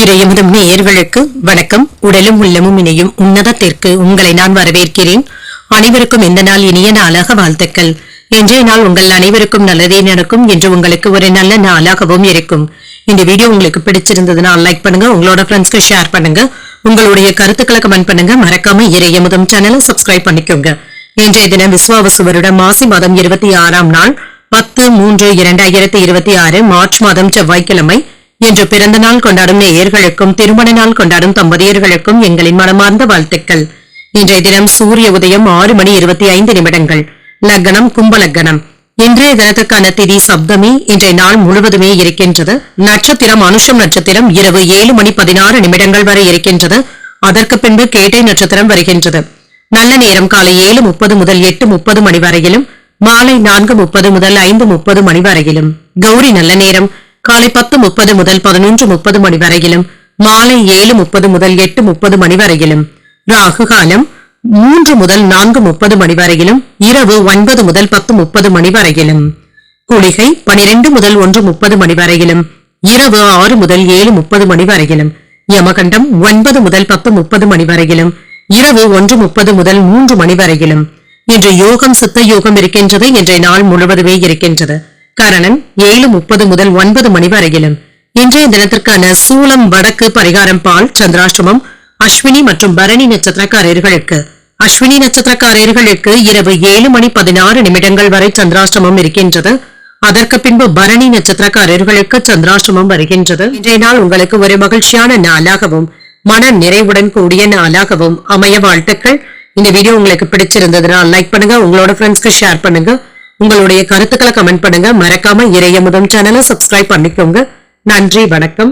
இறையமுதும் நேயர்களுக்கு வணக்கம். உடலும் உள்ளமும் இணையும் உன்னதத்திற்கு உங்களை நான் வரவேற்கிறேன். அனைவருக்கும் இந்த நாள் இனிய நாளாக வாழ்த்துக்கள். இன்றைய நாள் உங்கள் அனைவருக்கும் நல்லதே நடக்கும் என்று உங்களுக்கு ஒரு நல்ல நாளாகவும் இருக்கும். இந்த வீடியோ உங்களுக்கு பிடிச்சிருந்ததுன்னா லைக் பண்ணுங்க, உங்களோட ஃப்ரெண்ட்ஸ்க்கு ஷேர் பண்ணுங்க, உங்களுடைய கருத்துக்களை கமெண்ட் பண்ணுங்க. மறக்காம இறையமுதும் சேனலை சப்ஸ்கிரைப் பண்ணிக்கோங்க. இன்றைய தினம் விஸ்வாவசு வருடம் மாசி மாதம் 26ஆம் நாள் 10/3/2026 மார்ச் மாதம் செவ்வாய்க்கிழமை. இன்று பிறந்த நாள் கொண்டாடும் நேயர்களுக்கும் திருமண நாள் கொண்டாடும் தம்பதியர்களுக்கும் எங்களின் மனமார்ந்த வாழ்த்துக்கள். இன்றைய தினம் சூரிய உதயம் 6:25. லக்னம் கும்ப லக்னம். இன்றைய தினத்துக்கான திதி சப்தமி. இன்றைய நாள் முழுவதுமே இருக்கின்றது. நட்சத்திரம் அனுஷம் நட்சத்திரம் இரவு 7:16 வரை இருக்கின்றது. அதற்கு பின்பு கேட்டை நட்சத்திரம் வருகின்றது. நல்ல நேரம் காலை 7:30 முதல் 8:30 மணி வரையிலும், மாலை 4:30 முதல் 5:30 மணி வரையிலும். கௌரி நல்ல நேரம் காலை 10:30 முதல் 11:30 மணி வரையிலும், மாலை 7:30 முதல் 8:30 மணி வரையிலும். ராகு காலம் 3 முதல் 4:30 மணி வரையிலும், இரவு 9 முதல் 10:30 மணி வரையிலும். குளிகை 12 முதல் 1:30 மணி வரையிலும், இரவு 6 முதல் 7:30 மணி வரையிலும். யமகண்டம் 9 முதல் 10:30 மணி வரையிலும், இரவு 1:30 முதல் 3 மணி வரையிலும். இன்று யோகம் சித்த யோகம் இருக்கின்றது. இன்றைய நாள் முழுவதுமே இருக்கின்றது. கரணன் 7:30 முதல் 9 மணி வரையிலும். இன்றைய தினத்திற்கான சூலம் வடக்கு, பரிகாரம் பால், சந்திராஷ்டமம் அஸ்வினி மற்றும் பரணி நட்சத்திரக்காரர்களுக்கு. அஸ்வினி நட்சத்திரக்காரர்களுக்கு இரவு 7:16 வரை சந்திராஷ்டமம் இருக்கின்றது. அதற்கு பின்பு பரணி நட்சத்திரக்காரர்களுக்கு சந்திராஷ்டமம் வருகின்றது. இன்றைய நாள் உங்களுக்கு ஒரு மகிழ்ச்சியான நாளாகவும் மன நிறைவுடன் கூடிய நாளாகவும் அமைய வாழ்த்துக்கள். இந்த வீடியோ உங்களுக்கு பிடிச்சிருந்ததுன்னா லைக் பண்ணுங்க, உங்களோட ஃப்ரெண்ட்ஸ்க்கு ஷேர் பண்ணுங்க, உங்களுடைய கருத்துக்களை கமெண்ட் பண்ணுங்க. மறக்காம இறையமுதம் சேனலை சப்ஸ்கிரைப் பண்ணிக்கோங்க. நன்றி, வணக்கம்.